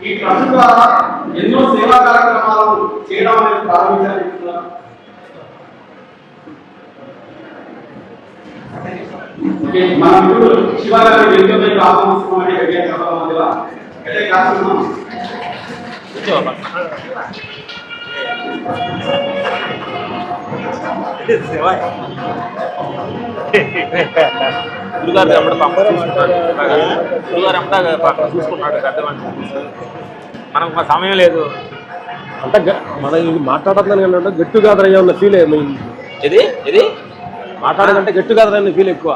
ఈ ట్రస్ట్ ద్వారా ఎన్నో సేవా కార్యక్రమాలు చేయడం అనేది ప్రారంభించారు. మన మిత్రుడు శివ గారి వెనుకపై ఆహ్వానిస్తున్నామని చూసుకుంటాడు మనకు మా సమయం లేదు అంటే మన ఇది మాట్లాడుతున్నాను గట్టు కాదరయ్యా ఉన్న ఫీల్ ఇది ఇది మాట్లాడాలంటే గట్టు కాదరన్న ఫీల్ ఎక్కువ.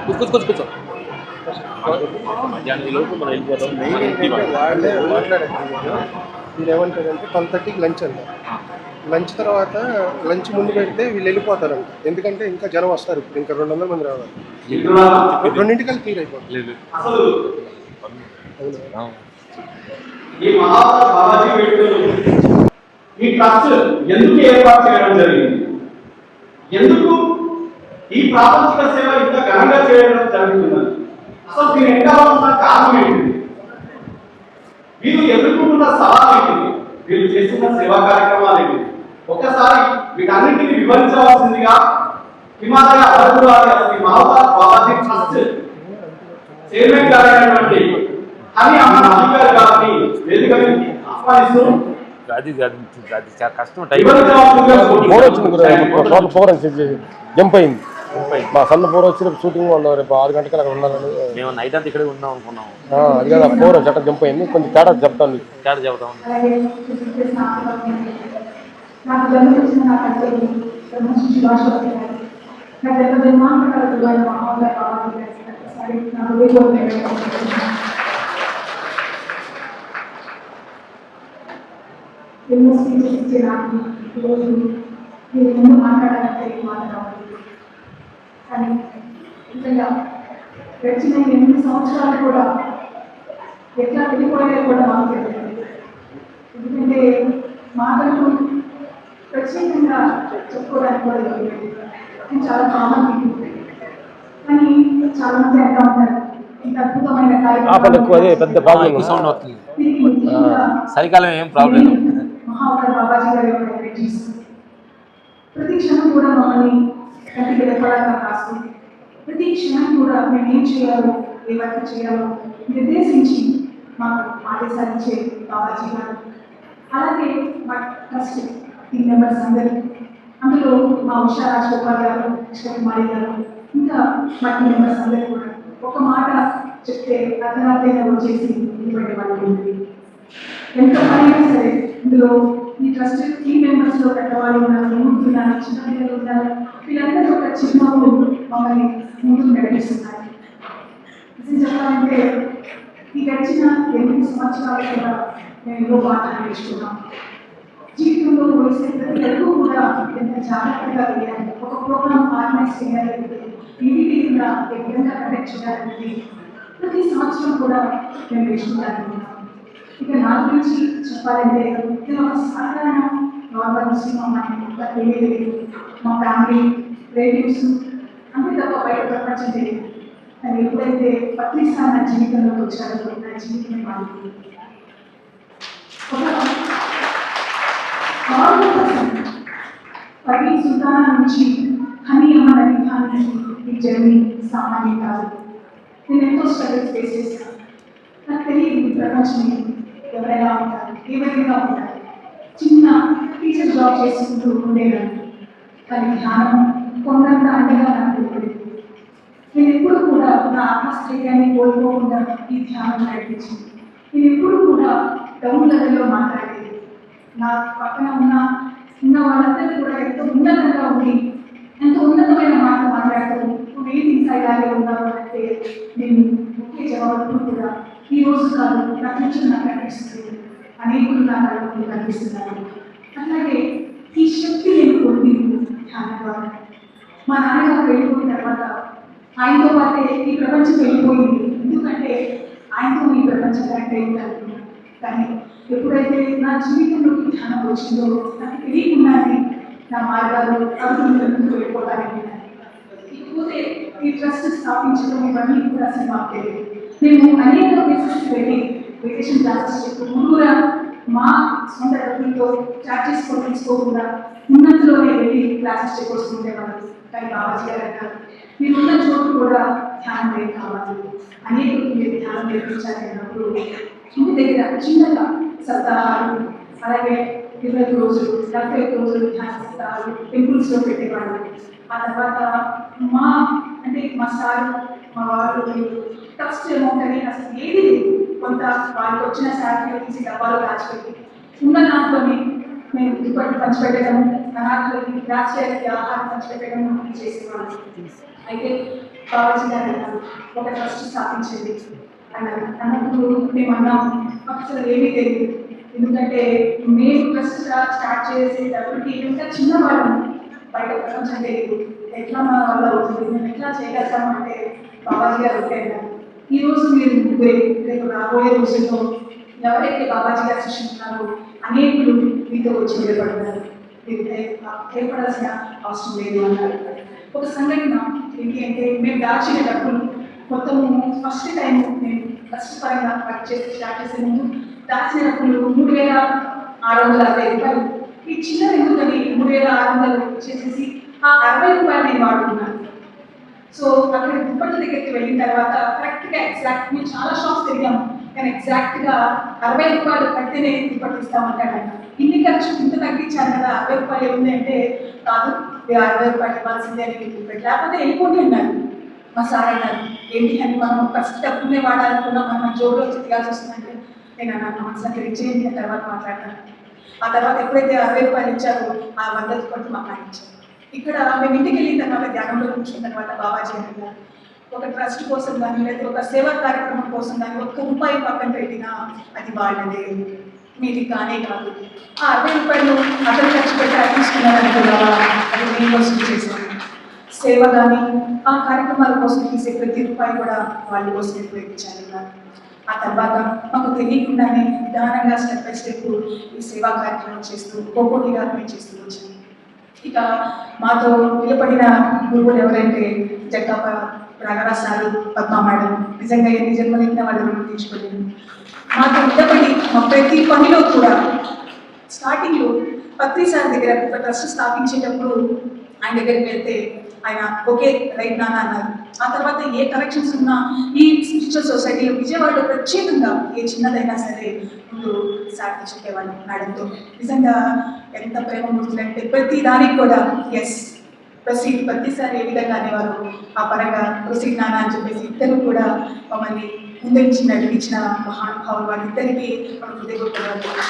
కూర్చో మధ్యాహ్నం లోపు మనం వెళ్ళిపోతాం. మీరు ఏమంటారంటే 12:30కి లంచ్ అండి. లంచ్ తర్వాత లంచ్ ముందు పెడితే వీళ్ళు వెళ్ళిపోతారంట. ఎందుకంటే ఇంకా జనం వస్తారు. ఇప్పుడు ఇంకా 200 మంది రావాలి. 2:00 క్లియర్ అయిపోతుంది. ఈ ట్రస్ట్ ఎందుకు ఏర్పాటు చేయడం జరిగింది, ఎందుకు ఈ ప్రాపంచిక సేవ ఇంత ఘనంగా చేయడం జరుగుతున్నది, అసలు దీని వెనకాల ఉన్న కారణం ఏంటి, వీరు ఎదుర్కొంటున్న సవాలు ఏంటి, వీరు చేస్తున్న సేవా కార్యక్రమాలు ఏంటి, ఒక్కసారి వీటన్నింటినీ వివరించవలసిందిగా హిమాలయ అరకువారి శ్రీ మహోదయ బాబాజీ ట్రస్ట్ చైర్మన్ గారైనటువంటి హని అహ్మద్ అలీ గారిని వేదిక మీదకి ఆహ్వానిస్తూ అది కష్టం జంప్ అయింది. మా సన్న పోర్ వచ్చిన షూటింగ్ వాళ్ళు రేపు 6 గంటలకు అక్కడ ఉండాలని మేము నైట్ అంతా ఇక్కడ ఉందాం అనుకున్నాం. అది కదా పోర్ చట్ట జంప్ అయింది. కొంచెం తేడా చెప్తాను. ఎన్నో స్పీచెస్ ఇచ్చే నాకు ఈరోజు నేను ముందు మాట్లాడాలంటే మాట్లాడాలి. కానీ నిజంగా గడిచిన 8 సంవత్సరాలు కూడా ఎట్లా వెళ్ళిపోయే కూడా మాకు తెలియదు. ఎందుకంటే మాటలకు ప్రత్యేకంగా చెప్పుకోవడానికి కూడా తెలియదు. నేను చాలా కామన్ కానీ చాలా మంది అంటూ ఉంటారు ఇంత అద్భుతమైన కార్యక్రమం సరికాలం ఏం ప్రాబ్లం. మహావతార్ బాబాజీ గారి యొక్క ఎనర్జీస్ ప్రతి క్షణం కూడా మమ్మల్ని కంటికి రెప్పలాగా కాస్తుంది. ప్రతి క్షణం కూడా మేము ఏం చేయాలో, ఏ వర్క్ చేయాలో నిర్దేశించి మాకు ఆదేశాలు ఇచ్చే బాబాజీ గారు. అలాగే మా ట్రస్ట్ టీమ్ మెంబర్స్ అందరూ, అందులో మా ఉషా రాజగోపాల్ గారు, కృష్ణకుమారి గారు, ఇంకా మా టీమ్ మెంబర్స్ అందరూ కూడా ఒక మాట చెప్తే అర్ధరాత్రైనా వచ్చేసి నిలబడే వాళ్ళు. ఎంత పనైనా సరే ఇందులో ఈ ట్రస్ట్ టీమ్ మెంబర్స్ లో పెద్దవాళ్ళు ఉన్నారు, యూత్ ఉన్నారు, చిన్నపిల్లలు ఉన్నారు. వీళ్ళందరూ ఒక చిరునవ్వు మమ్మల్ని ముందుకు నడిపిస్తున్నారు. నిజం చెప్పాలంటే ఈ గడిచిన 8 సంవత్సరాలు కూడా మేము ఎన్నో పాఠాలు నేర్చుకున్నాం. జీవితంలో వేసే ప్రతి అడుగు కూడా ఎంత జాగ్రత్తగా వేయాలి, ఒక ప్రోగ్రామ్ ఆర్గనైజ్ చేయాలంటే ఏ విధంగా కండక్ట్ చేయాలనేది ప్రతి సంవత్సరం కూడా మేము నేర్చుకుంటాను. ఇక నా గురించి చెప్పాలంటే నేను ఒక సాధారణ నార్మల్ ముస్లిం అమ్మాయి, ఏమీ లేదు. మా ఫ్యామిలీ రిలేటివ్స్ అంతే తప్ప బయట ప్రపంచం తెలియదు. కానీ ఎప్పుడైతే పత్రిక నా జీవితంలోకి వచ్చారో నా జీవితమే మారింది. ఒక నార్మల్ పర్సన్ పర్వీన్ సుల్తానా నుంచి హనీ అహ్మద్ అలీ ఖాన్ ఈ జర్నీ సామాన్యం కాదు. నేను ఎంతో స్ట్రగుల్స్ ఫేస్ చేశాను. నాకు తెలియదు ఈ ప్రపంచం ఎవరైనా ఉంటారు, ఏ విధంగా ఉంటారు. చిన్న టీచర్ జాబ్ చేసుకుంటూ ఉండేదాన్ని. కానీ ధ్యానం కొండంత అండగా నాకు తెలియదు. నేను ఎప్పుడు కూడా నా ఆత్మస్థైర్యాన్ని కోల్పోకుండా ఈ ధ్యానం నడిపించింది. నేను ఎప్పుడు కూడా డౌన్ లెవెల్లో మాట్లాడేది. నా పక్కన ఉన్న వాళ్ళందరూ కూడా ఎంతో ఉన్నతంగా ఉండి ఎంతో ఉన్నతమైన మాట మాట్లాడుతూ నువ్వేది ఇంకా ఇలాగే ఉన్నావు అంటే నేను ఒకే జవాబు కూడా ఈ రోజు కాదు నా ఫ్యూచర్ నాకు కనిపిస్తుంది, అనేకులు నా కళ్ళకు కనిపిస్తున్నారు. అట్లాగే ఈ శక్తి నేను పొందింది ధ్యానం ద్వారా. మా నాన్నగారు వెళ్ళిపోయిన తర్వాత ఆయనతో పాటే ఈ ప్రపంచం వెళ్ళిపోయింది. ఎందుకంటే ఆయనతో ఈ ప్రపంచం కరెక్ట్ అయింది. కానీ ఎప్పుడైతే నా జీవితంలోకి ధ్యానం వచ్చిందో నాకు తెలియకుండానే నా మార్గాలు అభివృద్ధి వెళ్ళిపోతానని. ఇకపోతే ఈ ట్రస్ట్ స్థాపించడం ఇవన్నీ కూడా అసలు మాకు తెలియదు. మేము అనేక దృష్టికి వెళ్ళి వెకేషన్ క్లాసెస్ చెప్తూ ముందుగా మా సొంత డబ్బులతో చార్జెస్ తీసుకోకుండా ఉన్నంతలోనే వెళ్ళి క్లాసెస్ చెప్పొస్తుండేవాళ్ళు. కానీ బాబాజీ గారు అంటారు, మీరున్న చోటు కూడా ధ్యానం లేదు కావాలి, అనేకులకు మీరు ధ్యానం నేర్పించాలి అన్నప్పుడు ఇంటి దగ్గర చిన్నగా సప్తాహాలు, అలాగే 20 రోజులు 40 రోజులు ధ్యాన సప్తాహాలు టెంపుల్స్లో పెట్టేవాళ్ళు. ఆ తర్వాత మా సార్ మా వారు ట్రస్ట్ అమౌంట్ అని అసలు ఏది లేదు, కొంత వాళ్ళకి వచ్చిన శాలరీ తీసి డబ్బాలు దాచిపెట్టి ఉన్న దాంట్లోనే మేము దుప్పట్లు పంచిపెట్టడం, అనాథలకి రాష్ట్రాలకి ఆహారం పంచిపెట్టడం చేసేవాళ్ళు. అయితే బాబాజీ గారు అన్నారు, ఒక ట్రస్ట్ స్థాపించండి అన్నారు. అన్నప్పుడు మేము అన్నాం, మాకు అసలు ఏమీ తెలియదు, ఎందుకంటే మేము ట్రస్ట్ స్టార్ట్ చేసేటప్పటికి ఇంకా చిన్నవాళ్ళం, బయట ప్రపంచం తెలియదు, ఎట్లా మన వల్ల అవుతుంది, మేము ఎట్లా చేయగలుగుతాం అంటే బాబాజీ గారు ఉంటారు. ఈరోజు మీరు ముగ్గురే, రేపు రాబోయే రోజుల్లో ఎవరైతే బాబాజీ గారు సృష్టిస్తున్నారో అనేకులు మీతో వచ్చి నిలబడతారు, మీరు ఏర్పడాల్సిన అవసరం లేదు అన్నారు. ఒక సంఘటన ఏంటి అంటే, మేము దాచిన డబ్బులు మొత్తము ఫస్ట్ టైం మేము కష్టపరంగా వర్క్ చేసి స్టార్ట్ చేసే ముందు దాచిన డబ్బులు 3,660 రూపాయలు. ఈ చిన్న ఎందుకని 3,600 వచ్చేసేసి ఆ 60 రూపాయలు నేను వాడుకున్నాను. సో అక్కడ దుప్పట్ల దగ్గరికి వెళ్ళిన తర్వాత కరెక్ట్గా ఎగ్జాక్ట్ మేము చాలా షాప్స్ తిరిగాము, కానీ ఎగ్జాక్ట్గా 60 రూపాయలు కడితేనే దుప్పట్లు ఇస్తామంటాడు. ఇన్ని ఖర్చు ఇంత తగ్గించాను కదా, 60 రూపాయలు ఏముంది అంటే, కాదు 60 రూపాయలు ఇవ్వాల్సిందే అని దుప్పటి, లేకపోతే వెళ్ళిపోండి అన్నారు. మా సార్ అన్నారు, ఏంటి అని మనం ఫస్ట్ డబ్బునే వాడాలనుకున్నాం, మనం జోబులో తిరగాల్సి వస్తుందంటే నేను అన్నాను, మనసులో ఇచ్చేయండి, ఆ తర్వాత మాట్లాడతాను. ఆ తర్వాత ఎప్పుడైతే 60 రూపాయలు ఇచ్చారో ఆ 100 రూపాయలు మాకు ఆయన ఇచ్చారు. ఇక్కడ మేము ఇంటికి వెళ్ళిన తర్వాత ధ్యానంలో కూర్చున్న తర్వాత బాబాజీ అన్నారు, ఒక ట్రస్ట్ కోసం కానీ లేదా ఒక సేవా కార్యక్రమం కోసం కానీ ₹1 పక్కన పెట్టినా అది వాళ్ళదే, మీది కానే కాదు. ఆ 60 రూపాయలు అతను ఖర్చు పెట్టి తీసుకున్నారనుకున్నావా, అది మీ కోసం చేశాను. సేవ కానీ ఆ కార్యక్రమాల కోసం తీసే ప్రతి రూపాయి కూడా వాళ్ళ కోసం ఉపయోగించాలి. ఆ తర్వాత మాకు తెలియకుండానే నిదానంగా స్టెప్ బై స్టెప్ ఈ సేవా కార్యక్రమం చేస్తూ ఒక్కొక్కటిగా మేము చేస్తూ వచ్చాము. ఇక మాతో నిలబడిన గురువులు ఎవరంటే జగ్గప్ప రాఘరాజ్ సారు, పద్మా మేడం, నిజంగా ఎన్ని జన్మలైన వాళ్ళు తీసుకోలేదు. మాతో నిలబడి మా ప్రతి పనిలో కూడా స్టార్టింగ్లో పత్రి సార్ దగ్గర ఒక ట్రస్ట్ స్థాపించేటప్పుడు ఆయన దగ్గరికి వెళ్తే ఆయన ఓకే రైట్ నాన్న అన్నారు. ఆ తర్వాత ఏ కరెక్షన్స్ ఉన్నా ఈ స్పిరిచువల్ సొసైటీలో విజయవాడలో ప్రత్యేకంగా ఏ చిన్నదైనా సరే ముందు సార్తో చెప్పేవాళ్ళు, మేడంతో. నిజంగా ఎంత ప్రేమ ముడుతుందంటే ప్రతి దానికి కూడా ఎస్ ప్రొసీడ్, ప్రతిసారి ఏ విధంగా అనేవారు ఆ పరంగా ప్రొసీడ్ నాన్న అని చెప్పేసి ఇద్దరు కూడా మమ్మల్ని ముందుంచి నడిపించిన మహానుభావులు, వాళ్ళిద్దరికీ మనం హృదయపూర్వకంగా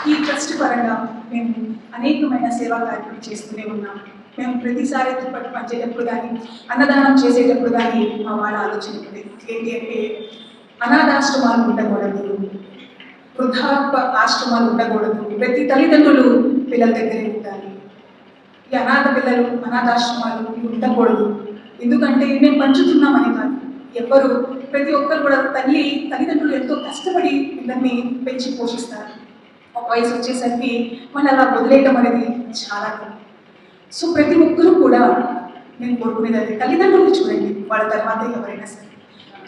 ఈ ట్రస్ట్ పరంగా మేము అనేకమైన సేవా కార్యక్రమం చేస్తూనే ఉన్నాం. మేము ప్రతిసారి దుప్పటి పంచేటప్పుడు కానీ అన్నదానం చేసేటప్పుడు కానీ మా వాళ్ళ ఆలోచన ఏంటి అంటే, అనాథాశ్రమాలు ఉండకూడదు, వృద్ధాప్య ఆశ్రమాలు ఉండకూడదు, ప్రతి తల్లిదండ్రులు పిల్లల దగ్గరే ఉండాలి. ఈ అనాథ పిల్లలు అనాథాశ్రమాలు ఇవి ఉండకూడదు. ఎందుకంటే మేము పంచుతున్నామని కాదు, ఎవరు ప్రతి ఒక్కరు కూడా తల్లిదండ్రులు ఎంతో కష్టపడి పిల్లల్ని పెంచి పోషిస్తారు. ఒక వయసు వచ్చేసరికి మనం అలా వదిలేయటం అనేది చాలా కష్టం. సో ప్రతి ఒక్కరూ కూడా నేను కోరుకునేది తల్లిదండ్రులు చూడండి, వాళ్ళ తర్వాత ఎవరైనా సరే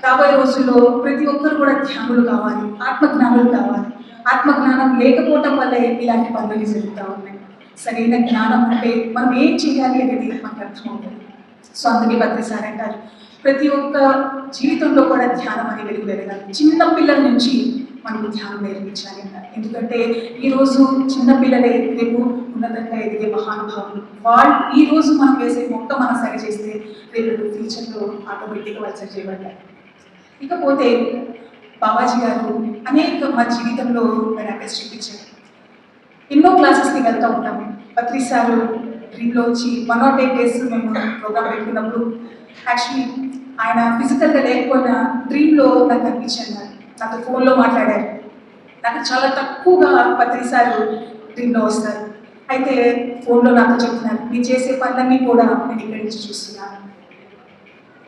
రాబోయే రోజుల్లో ప్రతి ఒక్కరు కూడా ధ్యానులు కావాలి, ఆత్మజ్ఞానులు కావాలి. ఆత్మజ్ఞానం లేకపోవటం వల్లే ఇలాంటి పనులు జరుగుతూ ఉన్నాయి. సరైన జ్ఞానం అంటే మనం ఏం చేయాలి అనేది మనకు అర్థమవుతుంది. సో అందుకే పత్రి సార్ అంటారు, ప్రతి ఒక్క జీవితంలో కూడా ధ్యానం అని వెలుగు వెలగాలి. చిన్న పిల్లల నుంచి మనకు ధ్యానం నేర్పించాలి అన్నారు. ఎందుకంటే ఈరోజు చిన్నపిల్లలే రేపు ఉన్నతంగా ఎదిగే మహానుభావులు. వాళ్ళు ఈరోజు మనం వేసే మొక్క మనం సరి చేస్తే రేపు ఫ్యూచర్లో ఆటోమేటిక్గా వాళ్ళు సరి చేయబడ్డారు. ఇకపోతే బాబాజీ గారు మా జీవితంలో మెరాకిల్స్ చూపించారు. ఎన్నో క్లాసెస్కి వెళ్తూ ఉంటాము. పత్రి సారు డ్రీమ్లో వచ్చి 108 days మేము ప్రోగ్రామ్ పెట్టుకున్నప్పుడు యాక్చువల్లీ ఆయన ఫిజికల్గా లేకపోయినా డ్రీమ్లో నాకు అనిపించాను. నాతో ఫోన్లో మాట్లాడారు. నాకు చాలా తక్కువగా పత్రి సారు డ్రీమ్లో వస్తారు. అయితే ఫోన్లో నాతో చెప్తున్నారు, మీరు చేసే పనులన్నీ కూడా నేను ఇక్కడి నుంచి చూస్తున్నాను,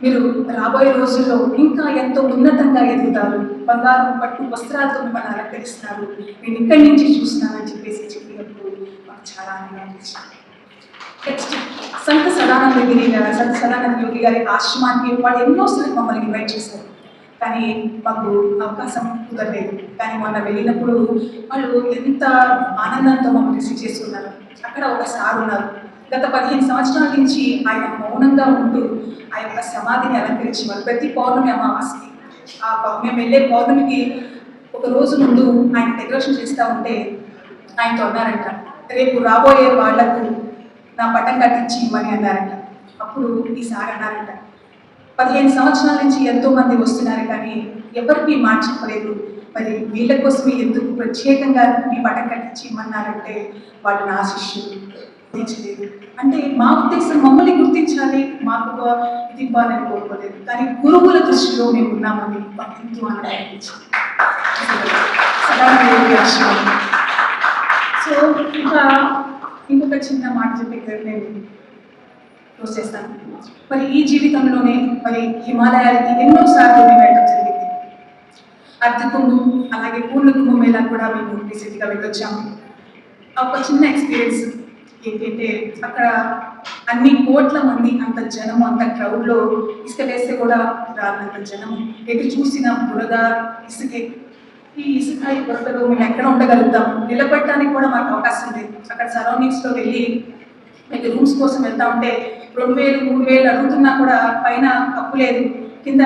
మీరు రాబోయే రోజుల్లో ఇంకా ఎంతో ఉన్నతంగా ఎదుగుతారు, బంగారం పట్టు వస్త్రాలతో మిమ్మల్ని అలంకరిస్తున్నారు, నేను ఇక్కడి నుంచి చూస్తున్నానని చెప్పేసి చెప్పినప్పుడు మాకు చాలా ఆనందం అనిపించింది. నెక్స్ట్ సంత సదానంద యోగి గారి ఆశ్రమానికి వాళ్ళు ఎన్నోసార్లు మమ్మల్ని ఇన్వైట్ చేశారు, కానీ మాకు అవకాశం కుదరలేదు. కానీ మొన్న వెళ్ళినప్పుడు వాళ్ళు ఎంత ఆనందంతో మమ్మల్ని రిసీవ్ చేస్తున్నారు. అక్కడ ఒక సార్ ఉన్నారు, గత 15 సంవత్సరాల నుంచి ఆయన మౌనంగా ఉంటూ ఆ యొక్క సమాధిని అలంకరించేవారు. ప్రతి పౌర్ణమి అమావాస్యకి మేము వెళ్ళే పౌర్ణమికి ఒక రోజు ముందు ఆయన డెకరేషన్ చేస్తూ ఉంటే ఆయనతో అన్నారంట, రేపు రాబోయే వాళ్లకు నా పట్టం కట్టించి ఇవ్వని అన్నారంట. అప్పుడు ఈసారి అన్నారంట, 15 సంవత్సరాల నుంచి ఎంతో మంది వస్తున్నారు కానీ ఎవరికి మాట చెప్పలేదు, మరి వీళ్ళ కోసం ఎందుకు ప్రత్యేకంగా మీ పట్టం కట్టించి ఇవ్వన్నారంటే వాళ్ళు నా శిష్యులు గుర్తించలేదు. అంటే మా ఉద్దేశం మమ్మల్ని గుర్తించాలి, మాకు ఇది ఇవ్వాలని కోరుకోలేదు, కానీ గురువుల దృష్టిలో మేము ఉన్నామని మాకు ఎంతో ఆనందం అనిపించింది. సో ఇంకా ఇంకొక చిన్న మాట చెప్పి నేను క్లోజ్ చేస్తాను. మరి ఈ జీవితంలోనే మరి హిమాలయాలకి ఎన్నోసార్లు మేము వెళ్ళడం జరిగింది. అర్ధకుంభం అలాగే పూర్ణకుంభం మేళా కూడా మేము రీసెంట్గా వెళ్ళొచ్చాము. ఒక చిన్న ఎక్స్పీరియన్స్ ఏంటంటే అక్కడ అన్ని కోట్ల మంది, అంత జనం, అంత క్రౌడ్లో ఇసుక వేస్తే కూడా రానంత జనం, ఎటు చూసిన బురద ఇసుకే. ఈ ఇసుక ఈ బురదలో మేము ఎక్కడ ఉండగలుగుతాం, నిలబడటానికి కూడా మాకు అవకాశం లేదు. అక్కడ సరౌండింగ్స్లో వెళ్ళి మీకు రూమ్స్ కోసం వెళ్తా ఉంటే 2000, 3000 అడుగుతున్నా కూడా పైన కప్పు లేదు, కింద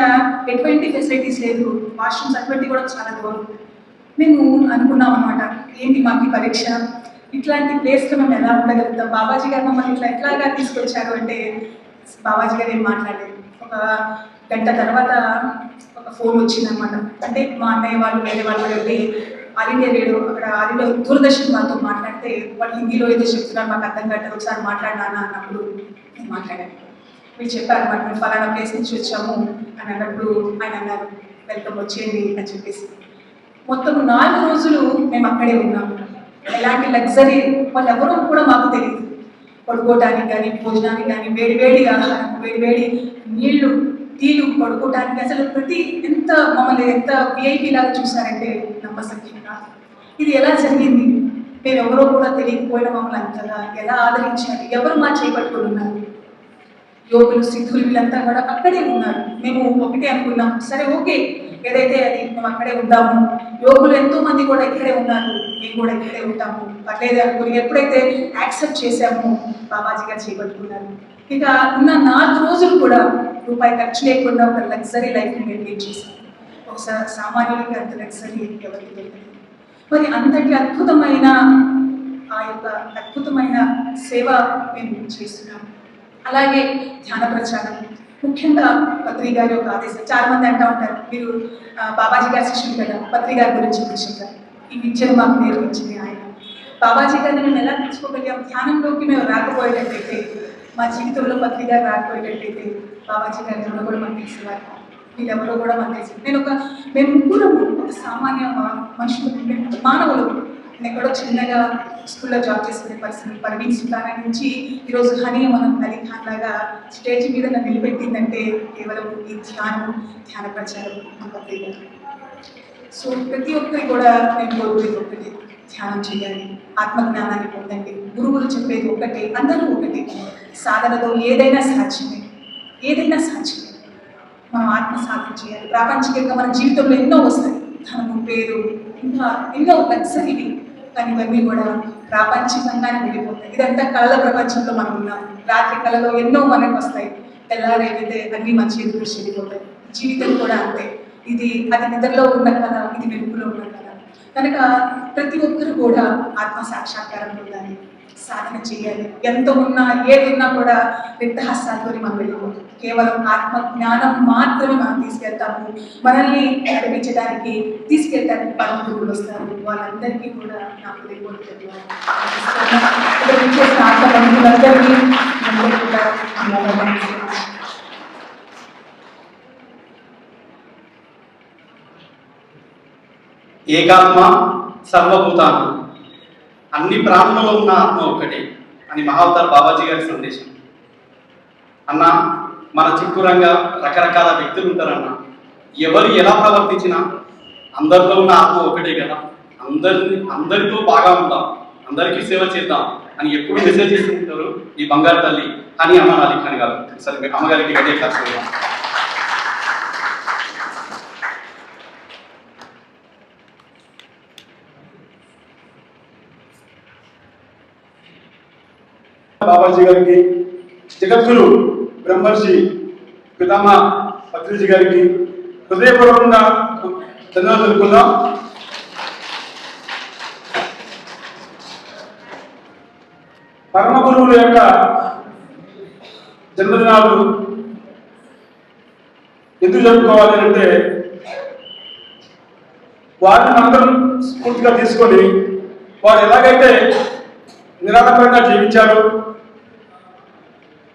ఎటువంటి ఫెసిలిటీస్ లేదు, వాష్రూమ్స్ అటువంటి కూడా చాలా దూరం. మేము అనుకున్నాం అన్నమాట, ఏంటి మాకు ఈ పరీక్ష, ఇట్లాంటి ప్లేస్లో మేము ఎలా ఉండగలుగుతాం, బాబాజీ గారు మమ్మల్ని ఎట్లాగా తీసుకొచ్చారు అంటే బాబాజీ గారు ఏం మాట్లాడలేదు. ఒక గంట తర్వాత ఒక ఫోన్ వచ్చిందనమాట. అంటే మా అన్నయ్య వాళ్ళు వేరే వాళ్ళు వెళ్ళి ఆల్ ఇండియా రేడియో, అక్కడ ఆల్ ఇండియా దూరదర్శన్ వాళ్ళతో మాట్లాడితే వాళ్ళు హిందీలో ఏదో చెప్తున్నారు, మాకు అర్థం కాదు, ఒకసారి మాట్లాడినా అన్నప్పుడు నేను మాట్లాడాను. మీరు చెప్పారు మరి మేము ఫలానా ప్లేస్ నుంచి వచ్చాము అని అన్నప్పుడు ఆయన అన్నారు, వెల్కమ్ వచ్చేయండి అని చెప్పేసి. మొత్తం 4 రోజులు మేము అక్కడే ఉన్నాము. ఎలాంటి లగ్జరీ వాళ్ళు ఎవరో కూడా మాకు తెలియదు. పడుకోవడానికి కానీ, భోజనానికి కానీ, వేడివేడి ఆహారం, వేడివేడి నీళ్లు, టీలు, పడుకోవడానికి అసలు ఎంత మమ్మల్ని ఎంత విఐపీ లాగా చూసారంటే నమ్మసక్యం కాదు. ఇది ఎలా జరిగింది, మేము ఎవరో కూడా తెలియకపోయినా మమ్మల్ని అంతగా ఎలా ఆదరించారు, ఎవరు మా చేపట్టుకుని ఉన్నారు, యోగులు, సిద్ధులు వీళ్ళంతా కూడా అక్కడే ఉన్నారు. మేము ఒకటే అనుకున్నాం, సరే ఓకే ఏదైతే అది మేము అక్కడే ఉంటాము, యోగులు ఎంతో మంది కూడా ఇక్కడే ఉన్నారు, మేము కూడా ఇక్కడే ఉంటాము, పర్లేదు అనుకుని ఎప్పుడైతే యాక్సెప్ట్ చేశామో బాబాజీ గారు చేపట్టుకున్నారు. ఇక ఉన్న 4 రోజులు కూడా రూపాయి ఖర్చు లేకుండా ఒక లగ్జరీ లైఫ్ని మెయింటైన్ చేశాం. ఒకసారి సామాన్యులకి అంత లగ్జరీ ఎవరికి దొరకలేదు. మరి అంతటి అద్భుతమైన ఆ యొక్క అద్భుతమైన సేవ మేము చేస్తున్నాము. అలాగే ధ్యాన ప్రచారం, ముఖ్యంగా పత్రి గారి యొక్క ఆదేశం. చాలా మంది అంటూ ఉంటారు, మీరు బాబాజీ గారి శిష్యులు కదా, పత్రి గారి గురించి చెప్పారు. ఈ విద్యను మాకు నేర్పించింది ఆయన. బాబాజీ గారిని మేము ఎలా తెలుసుకోగలిగాం, ధ్యానంలోకి మేము రాకపోయేటట్టయితే, మా జీవితంలో పత్రి గారు రాకపోయేటట్టయితే బాబాజీ గారి ఎవరో కూడా మనకు తెలిసేవారు, వీళ్ళెవరో కూడా మనకు తెలిసి. మేము ముగ్గురం ఒక సామాన్య మనుషులు, మానవులు. నేను ఎక్కడో చిన్నగా స్కూల్లో జాబ్ చేసుకునే పరిస్థితి, పర్వీన్ సుల్తానా నుంచి ఈరోజు హనీ మనం అలీ ఖాన్ లాగా స్టేజ్ మీద నన్ను నిలబెట్టిందంటే కేవలం ఈ ధ్యాన ప్రచారం పత్రిక. సో ప్రతి ఒక్కరి కూడా నేను కోరుకునేది ఒకటి, ధ్యానం చేయాలి, ఆత్మజ్ఞానాన్ని పొందండి. గురువులు చెప్పేది ఒకటే, అందరూ ఒకటి. సాధనలో ఏదైనా సాధ్యమే, ఏదైనా సాధ్యమే. మనం ఆత్మ సాధన చేయాలి. ప్రాపంచికంగా మన జీవితంలో ఎన్నో వస్తాయి, ధనము, పేరు, ఇంకా ఎన్నో లగ్జరీవి, కానీ ఇవన్నీ కూడా ప్రాపంచికంగానే వెళ్ళిపోతాయి. ఇదంతా కళల ప్రపంచంలో మనం ఉన్నాం. రాత్రి కళలో ఎన్నో మనకు వస్తాయి, తెల్లారైతే అన్నీ మన చేతులు వెళ్ళిపోతాయి. జీవితం కూడా అంతే, అది నిద్రలో ఉన్న కథ, ఇది వెలుగులో ఉన్న కథ. కనుక ప్రతి ఒక్కరు కూడా ఆత్మ సాక్షాత్కారం పొందాలి, సాధన చేయాలి. ఎంత ఉన్నా ఏది ఉన్నా కూడా రిక్తహస్తాలతో మనం వెళ్ళిపోతాం. కేవలం ఆత్మ జ్ఞానం మాత్రమే మనం తీసుకెళ్తాము. మనల్ని నడిపించడానికి, తీసుకెళ్ళడానికి పరమ గురువులు వస్తారు. వాళ్ళందరికీ కూడా నా హృదయపూర్వక ఆత్మబంధువులందరికీ కూడా ఏకాత్మ సర్వభూతాత్మ, అన్ని ప్రాణులలో ఉన్న ఆత్మ ఒకటే అని మహావతార్ బాబాజీ గారి సందేశం. అన్న, మన చుట్టూరంగా రకరకాల వ్యక్తులు ఉంటారన్న, ఎవరు ఎలా ప్రవర్తించినా అందరిలో ఉన్న ఆత్మ ఒకటే కదా. అందరితో బాగా ఉందాం, అందరికీ సేవ చేద్దాం అని ఎప్పుడు మెసేజ్ చేస్తుంటారు ఈ బంగారు తల్లి అని అమ్మ నాది అని కాదు. సరే మీ అమ్మగారికి గదే క్లాస్ బాబాజీ గారికి, జగద్గురు బ్రహ్మర్షి పితామహ పత్రిజీ గారికి హృదయపూర్వకంగా ధన్యవాదాలు తెలుపుకుందాం. పరమ గురువుల యొక్క జన్మదినాలు ఎందుకు జరుపుకోవాలి అంటే వారిని అందరం స్ఫూర్తిగా తీసుకొని వారు ఎలాగైతే నిరాడంబరంగా జీవించారు,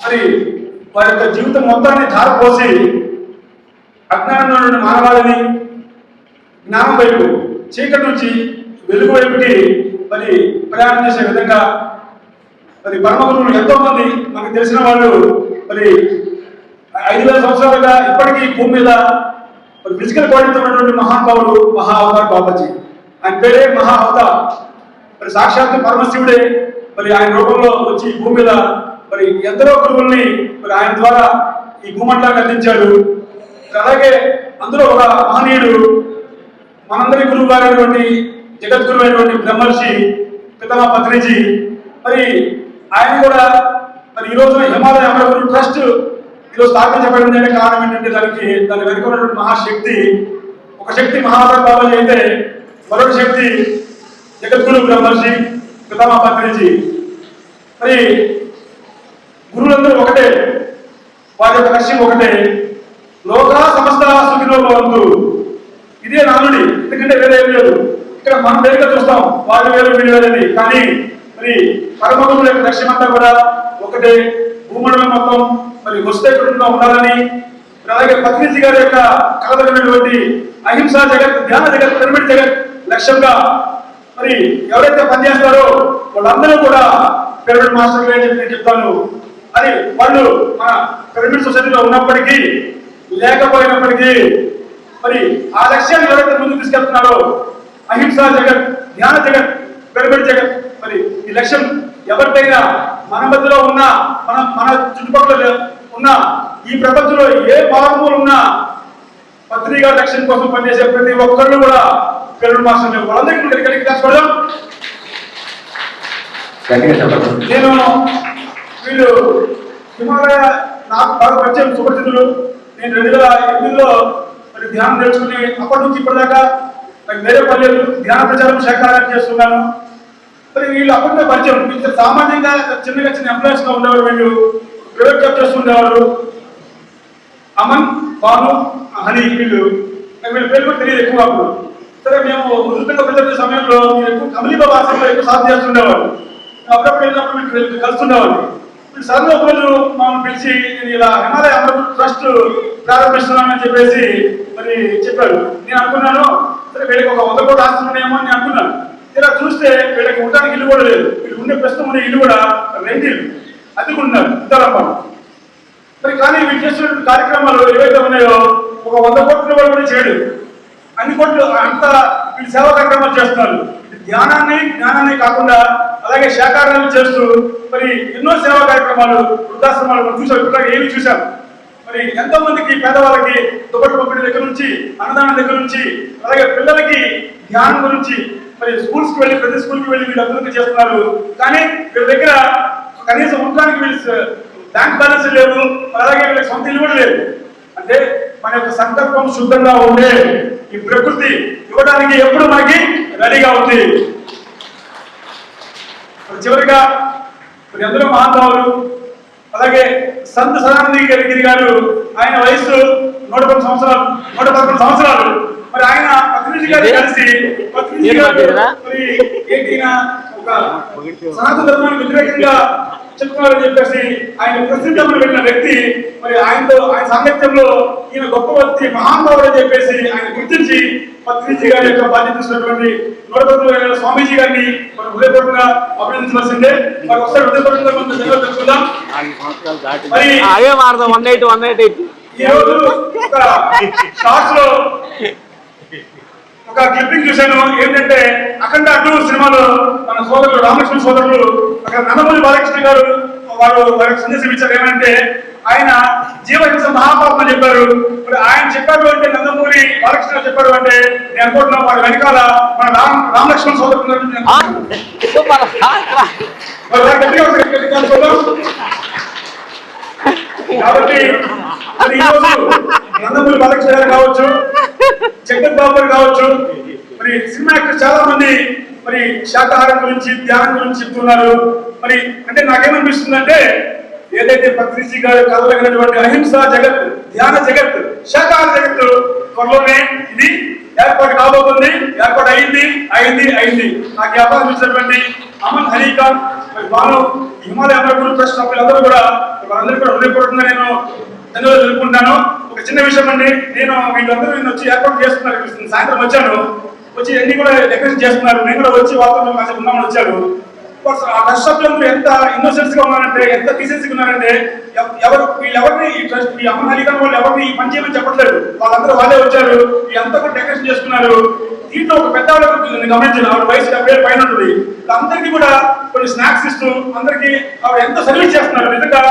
మరి వారి యొక్క జీవితం మొత్తాన్ని ధారపోసి అజ్ఞానంలో నుండి మానవాళిని జ్ఞానం వైపు, చీకటి నుంచి వెలుగు వైపుకి మరి ప్రయాణం చేసే విధంగా మరి పరమ గురువులు ఎంతో మంది మనకు తెలిసిన వాళ్ళు మరి 5000 సంవత్సరాలుగా ఇప్పటికీ భూమి మీద మరి ఫిజికల్ బాడీతో ఉన్నటువంటి మహానుభావుడు మహా అవతార్ బాబాజీ. ఆయన పేరే మహా అవతార్. మరి సాక్షాత్తు పరమశివుడే మరి ఆయన రూపంలో వచ్చి ఈ భూమి మీద మరి ఎందరో గురువుల్ని మరి ఆయన ద్వారా ఈ భూమండలాన్ని అందించాడు. అలాగే అందులో ఒక మహనీయుడు మనందరి గురువు గారైనటువంటి జగద్గురు అయినటువంటి బ్రహ్మర్షి పితామహ పత్రిజీ. మరి ఆయన కూడా మరి ఈ రోజున హిమాలయ అమరగురు ట్రస్ట్ ఈరోజు స్థాపించబడింది అంటే కారణం ఏంటంటే దాని వెనుక ఉన్నటువంటి మహాశక్తి, ఒక శక్తి మహావతార్ బాబాజీ అయితే మరొక శక్తి జగద్గురు బ్రహ్మర్షి పితామహ పత్రిజీ. మరి గురువులందరూ ఒకటే, వారి యొక్క లక్ష్యం ఒకటే, లోకా సమస్త సుఖినో భవంతు. ఇదే నానుడి, ఎందుకంటే వేరే ఏం లేదు. ఇక్కడ మనం వేరుగా చూస్తాం, వాళ్ళు వేరు వీళ్ళు వేరేది, కానీ మరి పరమగురువుల యొక్క లక్ష్యం అంతా కూడా ఒకటే, భూమండలం మొత్తం మరి వస్తే కుటుంబంగా ఉండాలని. అలాగే పత్రిజీ గారి యొక్క కలదమైనటువంటి అహింసా జగత్, ధ్యాన జగత్, పిరమిడ్ జగత్ లక్ష్యంగా మరి ఎవరైతే పనిచేస్తారో వాళ్ళందరూ కూడా పిరమిడ్ మాస్టర్లు అని చెప్పి నేను చెప్తాను. అది వాళ్ళు మన పిరమిడ్ సొసైటీలో ఉన్నప్పటికీ లేకపోయినప్పటికీ మరి ఆ లక్ష్యాన్ని ఎవరైతే ముందుకు తీసుకెళ్తున్నారో, అహింసా జగత్, ధ్యాన జగత్, పిరమిడ్ జగత్, మరి ఈ లక్ష్యం ఎవరికైనా మన మధ్యలో ఉన్న మన చుట్టుపక్కల ఉన్న ఈ ప్రపంచంలో ఏ మారుమూలు ఉన్నా పత్రికా లక్ష్యం కోసం పనిచేసే ప్రతి ఒక్కళ్ళు కూడా పిరమిడ్ మాస్టర్లు. వాళ్ళందరికీ కష్టపడదాం. నేను వీళ్ళు హిమాలయ నాకు బాగా పరిచయం సుపరిచితులు. నేను 2008లో మరి ధ్యానం నేర్చుకుని అప్పటి నుంచి ఇప్పటిదాకా మరి వేరే పల్లెలు ధ్యాన ప్రచారం శాఖాలను చేస్తున్నాను. మరి వీళ్ళు అప్పటితో పరిచయం. వీళ్ళు సామాన్యంగా చిన్న ఎంప్లాయీస్ గా ఉండేవారు, వీళ్ళు ప్రైవేట్ జాబ్ చేస్తుండేవారు. అమన్, బాను, హని వీళ్ళు పేరు కూడా తెలియదు ఎక్కువ. అప్పుడు సరే మేము ఉచితంగా ప్రజల సమయంలో మీరు ఎక్కువ కమలీబా భాషలో ఎక్కువ సాధన చేస్తుండేవారు. అప్పుడప్పుడు వెళ్ళినప్పుడు మీకు కలుస్తుండేవాళ్ళు. వీళ్ళు సడన్ ఒక రోజు మమ్మల్ని పిలిచి ఇలా హిమాలయ అమరగురు ట్రస్ట్ ప్రారంభిస్తున్నామని చెప్పేసి మరి చెప్పారు. నేను అనుకున్నాను సరే వీళ్ళకి ఒక 100 కోట్ల ఆస్తులు ఉన్నాయేమో అని అనుకున్నాను. ఇలా చూస్తే వీళ్ళకి ఉండడానికి ఇల్లు కూడా లేదు. వీళ్ళు ఉండే ప్రస్తుతం ఉండే ఇల్లు కూడా రెంట్ ఇల్లు, అద్దెకుంటున్నారు ఇద్దరమ్మ. మరి కానీ వీళ్ళు చేస్తున్న కార్యక్రమాలు ఏవైతే ఉన్నాయో ఒక 100 కోట్ల రూపాయలు కూడా చేయడు. అన్ని కోట్లు అంత వీళ్ళు సేవా కార్యక్రమాలు చేస్తున్నారు. జ్ఞానాన్ని కాకుండా అలాగే శాఖాహారాలు చేస్తూ మరి ఎన్నో సేవా కార్యక్రమాలు, వృద్ధాశ్రమాలు మనం చూసాం. ఇప్పుడు ఏమి చూసాం. మరి ఎంతో మందికి పేదవాళ్ళకి దుప్పటి పంపిణీ దగ్గర నుంచి, అన్నదానం దగ్గర నుంచి, అలాగే పిల్లలకి ధ్యానం గురించి మరి స్కూల్స్కి వెళ్ళి ప్రతి స్కూల్కి వెళ్ళి వీళ్ళు అభివృద్ధి చేస్తున్నారు. కానీ వీళ్ళ దగ్గర కనీసం ఉండడానికి వీళ్ళు బ్యాంక్ బ్యాలెన్స్ లేవు, అలాగే వీళ్ళకి సొంత ఇల్లు కూడా లేదు. అంటే మన యొక్క సంకల్పం శుద్ధంగా ఉండే ఈ ప్రకృతి ఇవ్వడానికి ఎప్పుడు మనకి రెడీగా ఉంది. చివరిగా మరి ఎందరో మహానుభావులు, అలాగే సంత్ సదానంద గిరి గారు, ఆయన వయసు 111 సంవత్సరాలు. మరి ఆయన పత్రిజీ గారు కలిసి పత్రిజీ గారు మరి ఏంటినా ఒక సనాతన ధర్మానికి వ్యతిరేకంగా చెప్తున్నారని చెప్పేసి ఆయన ప్రసిద్ధమని వెళ్ళిన వ్యక్తి. మరి ఆయన సాంగత్యంలో ఈయన గొప్ప వ్యక్తి, మహానుభావుడు అని చెప్పేసి ఆయన గుర్తించి పత్రిజీ గారి యొక్క బాధ్యత తీసుకున్నటువంటి 111 స్వామీజీ గారిని మనం హృదయపూర్వకంగా అభినందించవలసిందే. మరి ఒకసారి హృదయపూర్వకంగా మనం ధన్యవాదాలు తెలుసుకుందాం. మరి ఈ రోజు ఒక షార్ట్స్ లో ఒక క్లిప్పింగ్ చూశాను. ఏంటంటే అఖండ 2 సినిమాలో మన సోదరులు రామలక్ష్మణ సోదరులు అక్కడ నందమూరి బాలకృష్ణ గారు వారికి సందేశం ఇచ్చారు. ఏమంటే ఆయన జీవహింస మహాపాపం అని చెప్పారు. మరి ఆయన చెప్పారు అంటే నందమూరి బాలకృష్ణ చెప్పారు అంటే నేను అనుకుంటున్నాను వారి వెనకాల మన రామలక్ష్మణ సోదరులు. కాబట్టి మరి ఈరోజు నందమూరి బాలకృష్ణ గారు కావచ్చు, జగత్ బాబు గారు కావచ్చు, మరి సినిమా యాక్టర్స్ చాలా మంది మరి శాకాహారం గురించి ధ్యానం గురించి చెప్తున్నారు. మరి అంటే నాకేమనిపిస్తుంది అంటే ఏదైతే పత్రిజీ గారు కలగలిగినటువంటి అహింస జగత్, ధ్యాన జగత్, శాకాహార జగత్తు త్వరలోనే ఇది ఏర్పాటు కాబోతుంది. ఏర్పాటు అయింది. నాకు వ్యాపారం ఇచ్చినటువంటి అమన్ హరీఖాన్, మరి బాను, హిమాలయ అమరగురు ట్రస్ట్ సభ్యులందరూ కూడా వాళ్ళందరూ కూడా హృదయపూర్వకంగా నేను ధన్యవాదాలు తెలుపుకుంటాను. ఒక చిన్న విషయం అండి, నేను వీళ్ళందరూ వచ్చి ఏర్పాటు చేస్తున్నారు. సాయంత్రం వచ్చాను, వచ్చి అన్ని కూడా డెకరేషన్ చేస్తున్నారు. నేను కూడా వచ్చి వాళ్ళతో కాసేపు ఉన్నామని వచ్చాను. ఆ ట్రస్ట్ సభ్యులందరూ ఎంత ఇన్నోసెన్స్ గా ఉన్నారంటే, ఎంత డీసెన్సీగా ఉన్నారంటే వీళ్ళెవరిని ఈ ట్రస్ట్ ఈ అమన్ హరీఖాన్ వాళ్ళు ఎవరిని పని చేయమని చెప్పట్లేదు. వాళ్ళందరూ వాళ్ళే వచ్చారు, వీళ్ళంతా కూడా డెకరేషన్ చేసుకున్నారు. దీంట్లో ఒక పెద్ద గమనించాను, ఆవిడ వయసు 70 పైన ఉంటుంది. అందరికీ కూడా కొన్ని స్నాక్స్ ఇస్తూ అందరికీ ఆవిడ ఎంత సర్వీస్ చేస్తున్నారు. నిజంగా